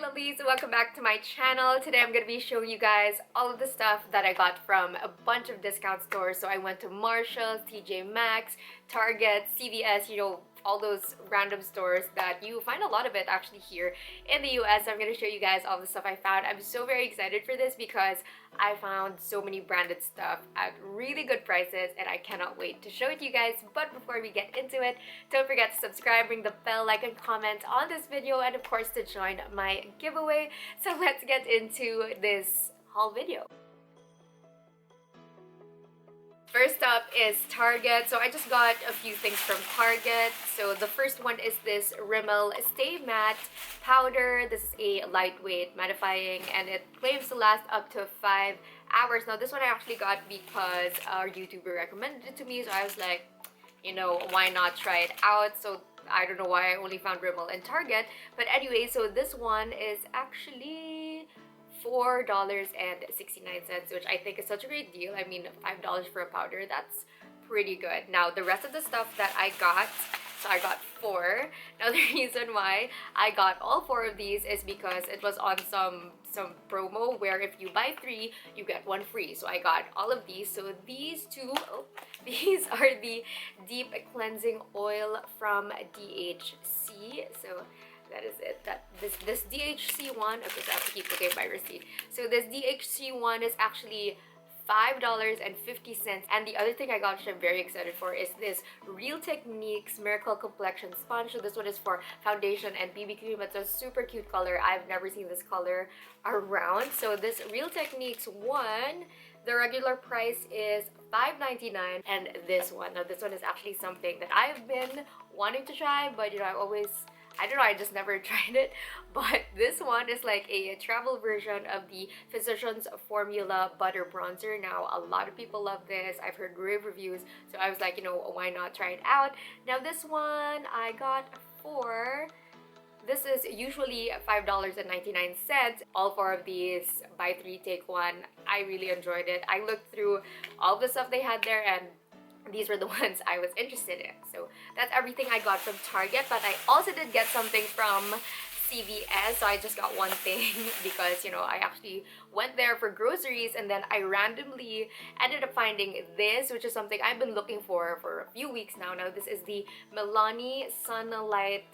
lovelies, welcome back to my channel. Today I'm going to be showing you guys all of the stuff that I got from a bunch of discount stores. So I went to Marshalls, TJ Maxx, Target, CVS, all those random stores that you find a lot of it actually here in the US. I'm going to show you guys all the stuff I found. I'm so very excited for this because I found so many branded stuff at really good prices and I cannot wait to show it to you guys. But before we get into it, don't forget to subscribe, ring the bell, like, and comment on this video, and of course to join my giveaway. So let's get into this haul video. First up is Target. So I just got a few things from Target. So the first one is this Rimmel Stay Matte powder. This is a lightweight mattifying and it claims to last up to 5 hours. Now this one I actually got because our YouTuber recommended it to me, so I was like, why not try it out? So I don't know why I only found Rimmel in Target, but anyway, so this one is actually $4.69, which I think is such a great deal. I mean, $5 for a powder, that's pretty good. Now the rest of the stuff that I got, so I got 4. Now the reason why I got all 4 of these is because it was on some promo where if you buy 3 you get 1 free. So I got all of these. So these two, these are the deep cleansing oil from DHC. So that is it. This DHC one, okay, so I have to keep looking at my receipt. So this DHC one is actually $5.50, and the other thing I got, which I'm very excited for, is this Real Techniques Miracle Complexion Sponge. So this one is for foundation and BB cream. It's a super cute color. I've never seen this color around. So this Real Techniques one, the regular price is $5.99, and this one, now this one is actually something that I've been wanting to try, but I don't know, I just never tried it. But this one is like a travel version of the Physicians Formula Butter Bronzer. Now, a lot of people love this. I've heard rave reviews, so I was like, why not try it out? Now, this one I got for... This is usually $5.99. All 4 of these, buy 3, take 1. I really enjoyed it. I looked through all the stuff they had there and these were the ones I was interested in. So that's everything I got from Target, but I also did get something from CVS. So I just got one thing because, I actually went there for groceries and then I randomly ended up finding this, which is something I've been looking for a few weeks now. Now this is the Milani Sunlight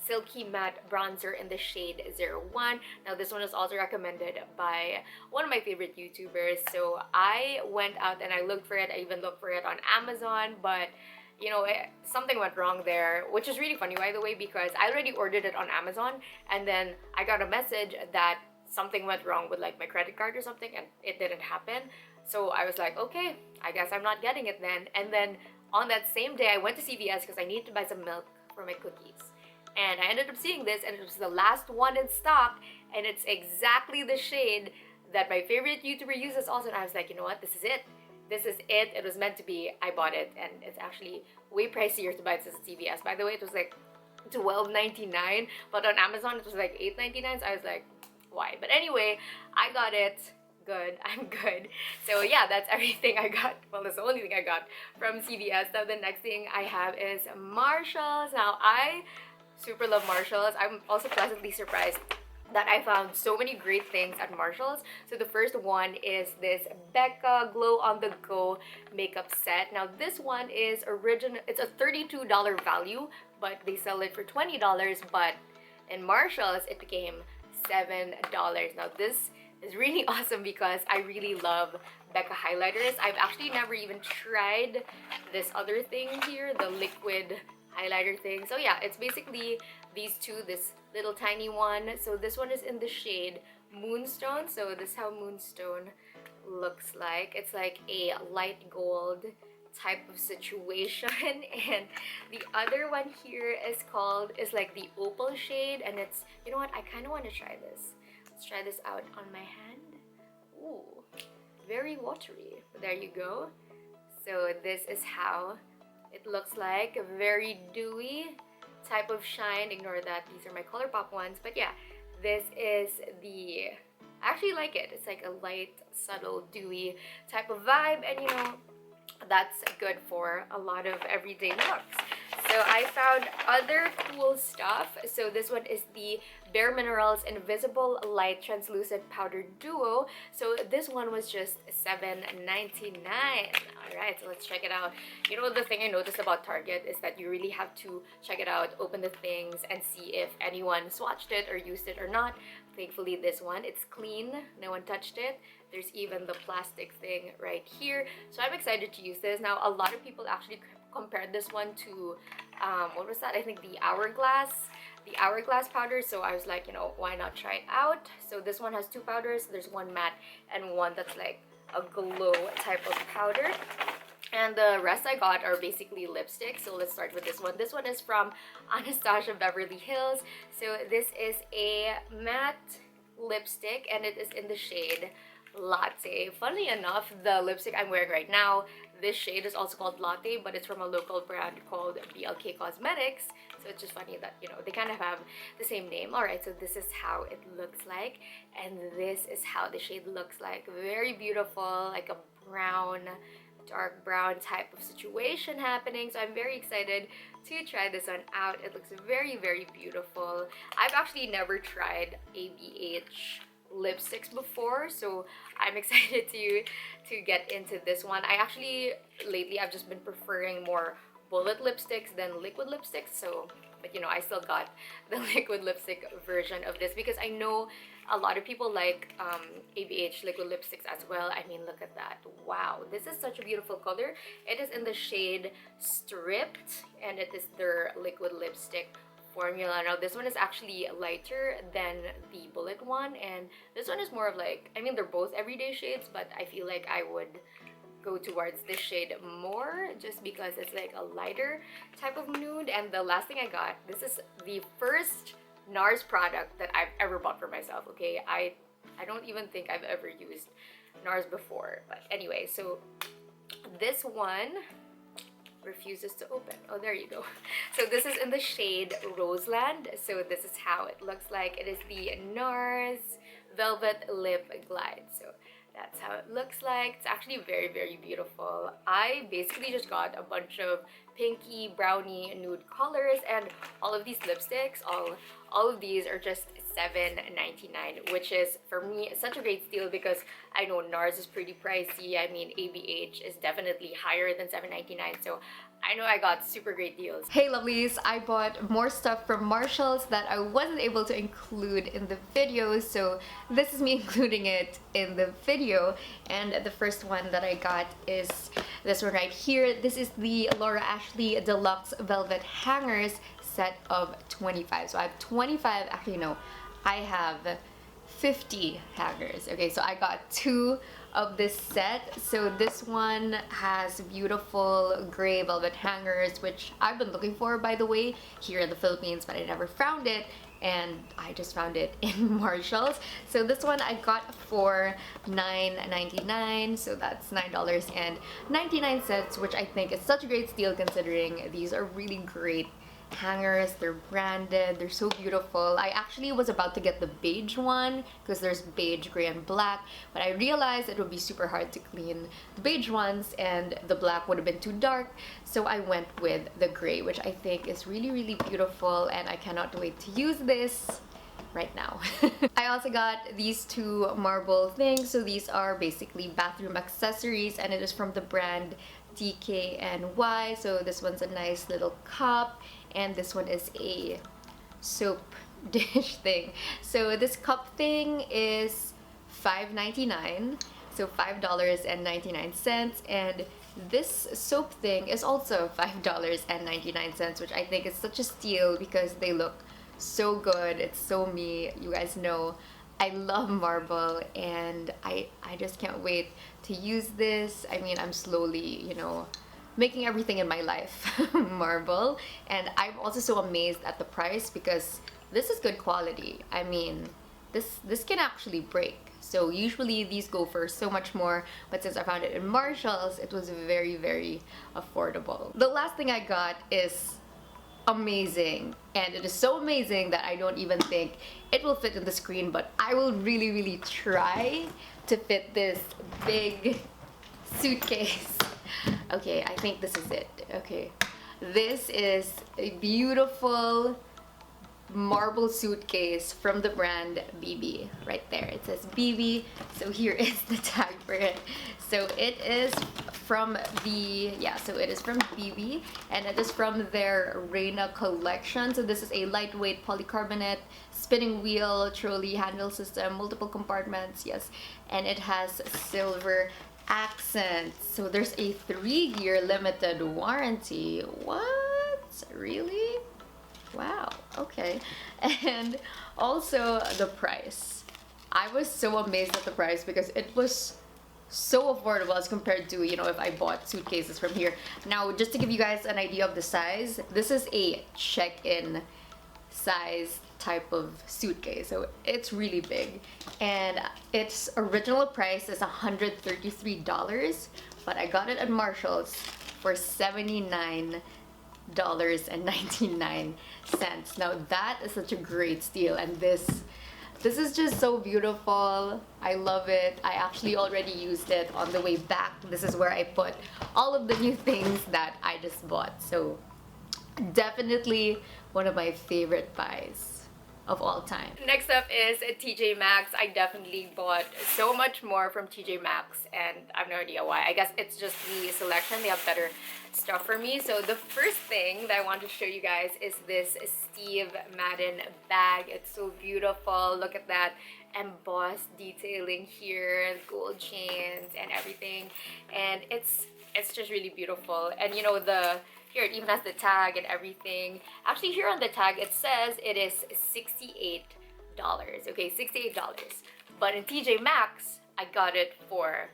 Silky Matte Bronzer in the shade 01. Now this one is also recommended by one of my favorite YouTubers. So I went out and I looked for it. I even looked for it on Amazon, but something went wrong there, which is really funny, by the way, because I already ordered it on Amazon and then I got a message that something went wrong with like my credit card or something and it didn't happen. So I was like, okay, I guess I'm not getting it then. And then on that same day I went to CVS because I needed to buy some milk for my cookies. And I ended up seeing this and it was the last one in stock and it's exactly the shade that my favorite YouTuber uses also, and I was like, you know what, this is it. This is it. It was meant to be. I bought it and it's actually way pricier to buy this at CVS. By the way, it was like $12.99, but on Amazon it was like $8.99, so I was like, why? But anyway, I got it. Good. I'm good. So yeah, that's everything I got. Well, that's the only thing I got from CVS. Now the next thing I have is Marshalls. Now I super love Marshalls. I'm also pleasantly surprised that I found so many great things at Marshalls. So the first one is this Becca Glow on the Go makeup set. Now this one is original. It's a $32 value, but they sell it for $20. But in Marshalls, it became $7. Now this is really awesome because I really love Becca highlighters. I've actually never even tried this other thing here, the liquid highlighter thing. So yeah, it's basically these two, this little tiny one. So this one is in the shade Moonstone. So this is how Moonstone looks like. It's like a light gold type of situation. And the other one here is like the opal shade, and it's, you know what, I kind of want to try this. Let's try this out on my hand. Ooh, very watery. There you go. So this is how it looks like, a very dewy type of shine. Ignore that, these are my ColourPop ones. But yeah, this is I actually like it. It's like a light, subtle, dewy type of vibe, and that's good for a lot of everyday looks. So I found other cool stuff. So this one is the Bare Minerals Invisible Light Translucent Powder Duo. So this one was just $7.99. Alright, so let's check it out. You know, the thing I noticed about Target is that you really have to check it out, open the things, and see if anyone swatched it or used it or not. Thankfully, this one, it's clean. No one touched it. There's even the plastic thing right here. So I'm excited to use this. Now, a lot of people actually compared this one to, what was that? I think the Hourglass powder. So I was like, you know, why not try it out? So this one has two powders. There's one matte and one that's like a glow type of powder. And the rest I got are basically lipsticks. So let's start with this one. This one is from Anastasia Beverly Hills. So this is a matte lipstick and it is in the shade Latte. Funnily enough, the lipstick I'm wearing right now, this shade is also called Latte, but it's from a local brand called BLK Cosmetics. So it's just funny that, you know, they kind of have the same name. Alright, so this is how it looks like. And this is how the shade looks like. Very beautiful, like a brown, dark brown type of situation happening. So I'm very excited to try this one out. It looks very, very beautiful. I've actually never tried ABH lipsticks before, so I'm excited to get into this one. I actually lately I've just been preferring more bullet lipsticks than liquid lipsticks, so but you know, I still got the liquid lipstick version of this because I know a lot of people like ABH liquid lipsticks as well. I mean, look at that. Wow, this is such a beautiful color. It is in the shade Stripped and it is their liquid lipstick formula. Now this one is actually lighter than the bullet one, and this one is more of like, I mean, they're both everyday shades, but I feel like I would go towards this shade more just because it's like a lighter type of nude. And the last thing I got, this is the first NARS product that I've ever bought for myself. Okay, I don't even think I've ever used NARS before, but anyway, so this one refuses to open. Oh, there you go. So this is in the shade Roseland. So this is how it looks like. It is the NARS Velvet Lip Glide. So that's how it looks like. It's actually very, very beautiful. I basically just got a bunch of pinky, brownie, nude colors, and all of these lipsticks, all of these are just $7.99, which is for me such a great steal because I know NARS is pretty pricey. I mean, ABH is definitely higher than $7.99, so I know I got super great deals. Hey lovelies, I bought more stuff from Marshalls that I wasn't able to include in the video, so this is me including it in the video. And the first one that I got is this one right here. This is the Laura Ashley Deluxe Velvet Hangers set of 25. So I have 25, actually no, I have 50 hangers. Okay, so I got 2 of this set. So this one has beautiful gray velvet hangers, which I've been looking for, by the way, here in the Philippines, but I never found it, and I just found it in Marshalls. So this one I got for $9.99, so that's $9.99, which I think is such a great steal considering these are really great hangers. They're branded, they're so beautiful. I actually was about to get the beige one because there's beige, gray, and black, but I realized it would be super hard to clean the beige ones and the black would have been too dark, so I went with the gray, which I think is really, really beautiful, and I cannot wait to use this right now. I also got these 2 marble things. So these are basically bathroom accessories, and it is from the brand DKNY. So this one's a nice little cup, and this one is a soap dish thing. So this cup thing is $5.99, so $5.99, and this soap thing is also $5.99, which I think is such a steal because they look so good. It's so me. You guys know I love marble, and I just can't wait to use this. I mean, I'm slowly, you know, making everything in my life marble, and I'm also so amazed at the price because this is good quality. I mean, this can actually break. So usually these go for so much more, but since I found it in Marshalls, it was very, very affordable. The last thing I got is amazing, and it is so amazing that I don't even think it will fit in the screen, but I will really, really try to fit this big suitcase. Okay, I think this is it. Okay, This is a beautiful marble suitcase from the brand BB. Right there, it says BB. So here is the tag for it. So it is from it is from BB, and it is from their Reina collection. So this is a lightweight polycarbonate spinning wheel trolley handle system, multiple compartments, yes, and it has silver accents. So there's a 3-year limited warranty. What? Really? Wow, okay. And also the price. I was so amazed at the price because it was so affordable as compared to, you know, if I bought suitcases from here. Now, just to give you guys an idea of the size, this is a check-in size type of suitcase. So it's really big. And its original price is $133, but I got it at Marshall's for $79.99. Now that is such a great steal, and this is just so beautiful. I love it. I actually already used it on the way back. This is where I put all of the new things that I just bought. So definitely one of my favorite buys of all time. Next up is TJ Maxx. I definitely bought so much more from TJ Maxx, and I have no idea why. I guess it's just the selection. They have better stuff for me. So the first thing that I want to show you guys is this Steve Madden bag. It's so beautiful. Look at that embossed detailing here, gold chains and everything, and it's just really beautiful. And you know, here it even has the tag and everything. Actually, here on the tag it says it is $68. Okay, $68. But in TJ Maxx, I got it for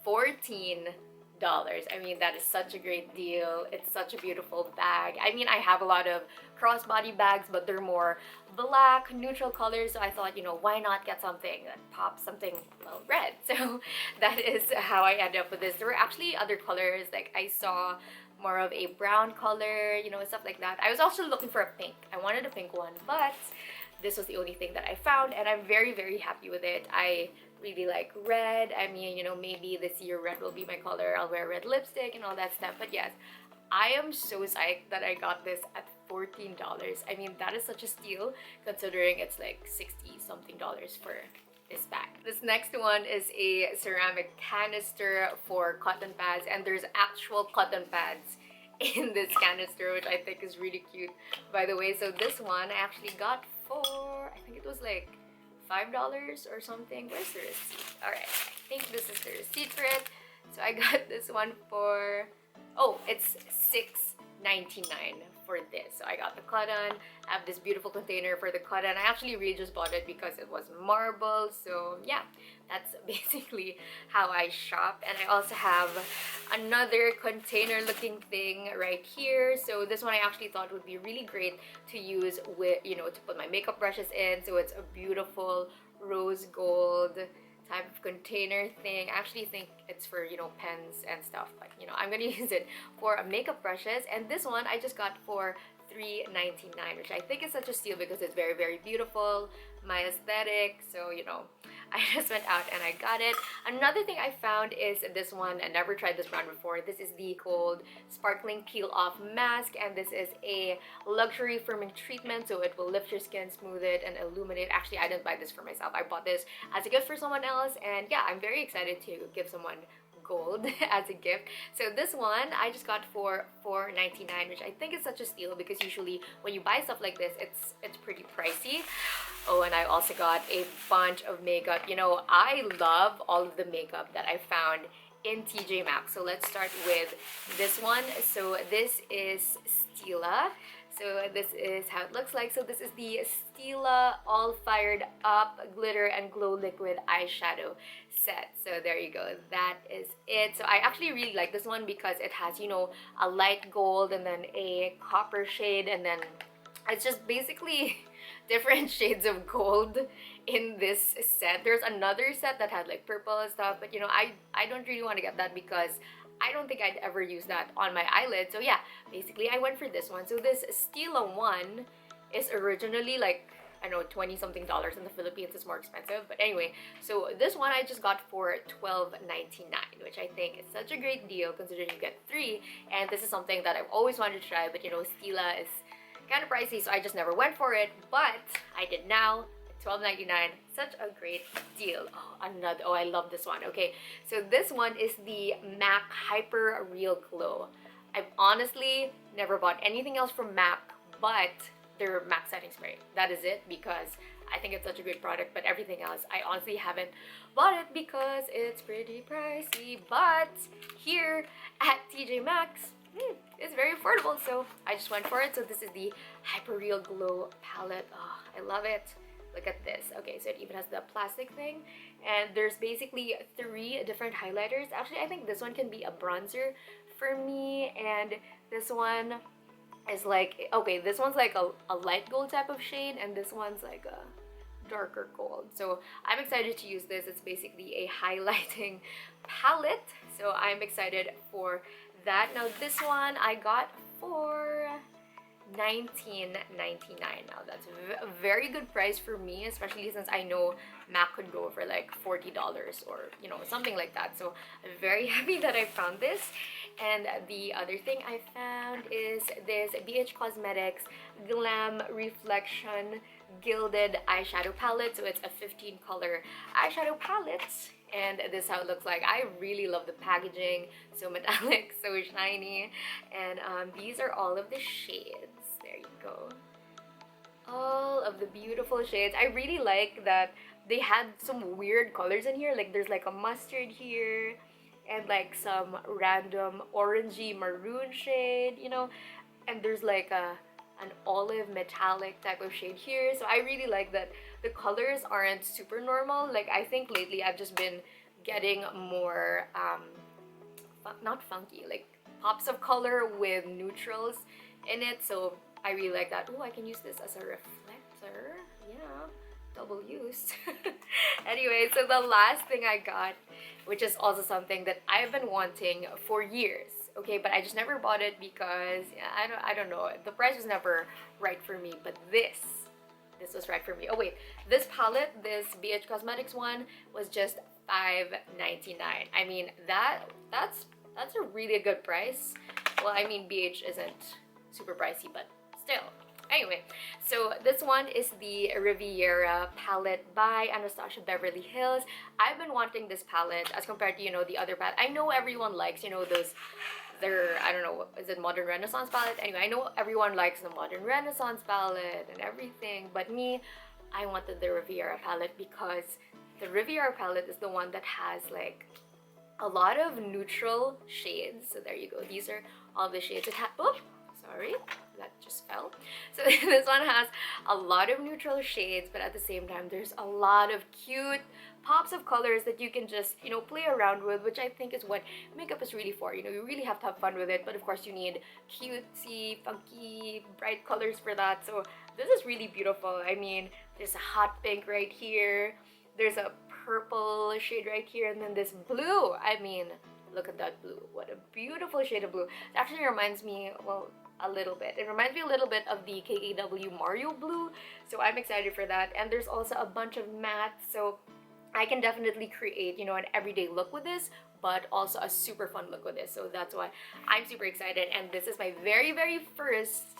$14. I mean, that is such a great deal. It's such a beautiful bag. I mean, I have a lot of crossbody bags, but they're more black, neutral colors. So I thought, you know, why not get something that pops, something, well, red. So that is how I ended up with this. There were actually other colors. Like I saw more of a brown color, you know, stuff like that. I was also looking for a pink. I wanted a pink one, but this was the only thing that I found, and I'm very, very happy with it. I really like red. I mean, you know, maybe this year red will be my color. I'll wear red lipstick and all that stuff. But yes, I am so psyched that I got this at $14. I mean, that is such a steal considering it's like 60 something dollars for this bag. This next one is a ceramic canister for cotton pads, and there's actual cotton pads in this canister, which I think is really cute, by the way. So this one I actually got for, I think it was like $5 or something. Where's the receipt? Alright, I think this is the receipt for it. So I got this one for, oh, it's $6.99 for this. So I got the cotton. I have this beautiful container for the cotton. I actually really just bought it because it was marble. So yeah, that's basically how I shop. And I also have another container looking thing right here. So this one I actually thought would be really great to use with, you know, to put my makeup brushes in. So it's a beautiful rose gold type of container thing. I actually think it's for, you know, pens and stuff, but you know, I'm gonna use it for makeup brushes. And this one I just got for $3.99, which I think is such a steal because it's very, very beautiful, my aesthetic. So you know, I just went out and I got it. Another thing I found is this one. I never tried this brand before. This is the Cold Sparkling Peel Off Mask, and this is a luxury firming treatment, so it will lift your skin, smooth it, and illuminate. Actually, I didn't buy this for myself. I bought this as a gift for someone else, and yeah, I'm very excited to give someone gold as a gift. So this one I just got for $4.99, which I think is such a steal because usually when you buy stuff like this, it's pretty pricey. Oh, and I also got a bunch of makeup. You know, I love all of the makeup that I found in TJ Maxx. So let's start with this one. So this is Stila. So this is how it looks like. So this is the Stila All Fired Up Glitter and Glow Liquid Eyeshadow set. So there you go. That is it. So I actually really like this one because it has, you know, a light gold and then a copper shade, and then it's just basically different shades of gold in this set. There's another set that had like purple and stuff, but you know, I don't really want to get that because I don't think I'd ever use that on my eyelid. So yeah, basically I went for this one. So this Stila one is originally like, I don't know, 20 something dollars. In the Philippines it's more expensive, but anyway, so this one I just got for $12.99, which I think is such a great deal considering you get 3, and this is something that I've always wanted to try, but you know, Stila is kind of pricey, so I just never went for it, but I did now. $12.99, such a great deal. Oh, I love this one. Okay, so this one is the MAC Hyper Real Glow. I've honestly never bought anything else from MAC but their MAC setting spray. That is it, because I think it's such a great product, but everything else I honestly haven't bought it because it's pretty pricey. But here at TJ Maxx, it's very affordable, so I just went for it. So this is the Hyper Real Glow palette. Oh, I love it. Look at this. Okay, so it even has the plastic thing, and there's basically 3 different highlighters. Actually, I think this one can be a bronzer for me, and this one is like, okay, this one's like a light gold type of shade, and this one's like a darker gold. So I'm excited to use this. It's basically a highlighting palette, so I'm excited for that. Now this one I got for $19.99. Now that's a very good price for me, especially since I know MAC could go for like $40 or you know, something like that. So I'm very happy that I found this. And the other thing I found is this BH Cosmetics Glam Reflection Gilded Eyeshadow Palette. So it's a 15 color eyeshadow palette, and this is how it looks like. I really love the packaging, so metallic, so shiny, and these are all of the shades. There you go, all of the beautiful shades. I really like that they had some weird colors in here, like there's like a mustard here and like some random orangey maroon shade, you know, and there's like an olive metallic type of shade here. So I really like that the colors aren't super normal. Like I think lately I've just been getting more not funky, like pops of color with neutrals in it. So I really like that. Oh, I can use this as a reflector. Yeah, double use. Anyway, so the last thing I got, which is also something that I've been wanting for years, okay, but I just never bought it because I don't know, the price was never right for me, but this was right for me. Oh wait, this palette, this BH Cosmetics one, was just $5.99. I mean, that's a really good price. Well, I mean, BH isn't super pricey, but still. Anyway, so this one is the Riviera palette by Anastasia Beverly Hills. I've been wanting this palette as compared to, you know, the other palette. I know everyone likes, you know, those, I don't know, is it Modern Renaissance palette? Anyway, I know everyone likes the Modern Renaissance palette and everything, but me, I wanted the Riviera palette because the Riviera palette is the one that has like a lot of neutral shades. So there you go. These are all the shades. It has, oops, sorry, that just fell. So this one has a lot of neutral shades, but at the same time there's a lot of cute pops of colors that you can just, you know, play around with, which I think is what makeup is really for. You know, you really have to have fun with it, but of course you need cutesy, funky, bright colors for that. So this is really beautiful. I mean, there's a hot pink right here, there's a purple shade right here, and then this blue. I mean, look at that blue. What a beautiful shade of blue. It actually reminds me, well, a little bit. It reminds me a little bit of the KKW Mario blue, so I'm excited for that. And there's also a bunch of mattes, so I can definitely create, you know, an everyday look with this, but also a super fun look with this. So that's why I'm super excited, and this is my very, very first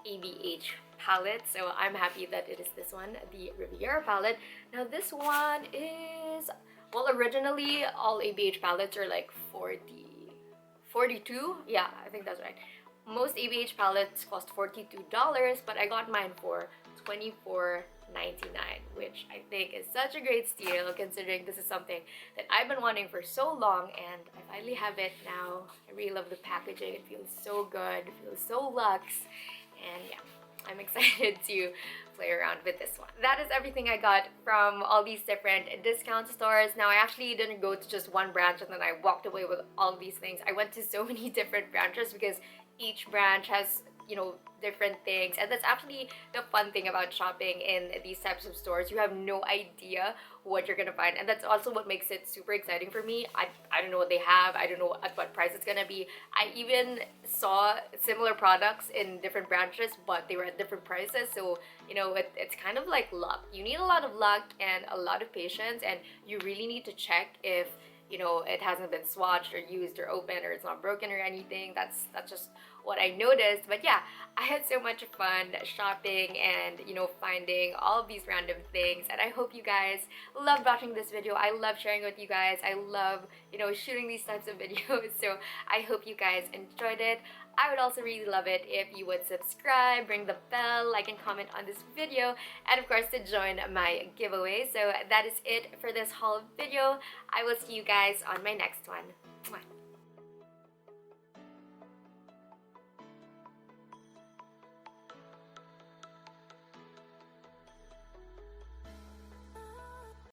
ABH palette, so I'm happy that it is this one, the Riviera palette. Now this one is, well, originally all ABH palettes are like 42, yeah, I think that's right. Most ABH palettes cost $42, but I got mine for $24.99, which I think is such a great steal considering this is something that I've been wanting for so long, and I finally have it now. I really love the packaging. It feels so good, it feels so luxe, and yeah, I'm excited to play around with this one. That is everything I got from all these different discount stores. Now, I actually didn't go to just one branch and then I walked away with all these things. I went to so many different branches because each branch has different things. And that's actually the fun thing about shopping in these types of stores. You have no idea what you're gonna find, and that's also what makes it super exciting for me. I don't know what they have. I don't know at what price it's gonna be. I even saw similar products in different branches, but they were at different prices. So it's kind of like luck. You need a lot of luck and a lot of patience, and you really need to check if it hasn't been swatched or used or opened or it's not broken or anything. That's just what I noticed. But yeah, I had so much fun shopping and finding all of these random things, and I hope you guys loved watching this video. I love sharing with you guys. I love shooting these types of videos, so I hope you guys enjoyed it. I would also really love it if you would subscribe, ring the bell, like and comment on this video, and of course to join my giveaway. So that is it for this haul video. I will see you guys on my next one. Mwah.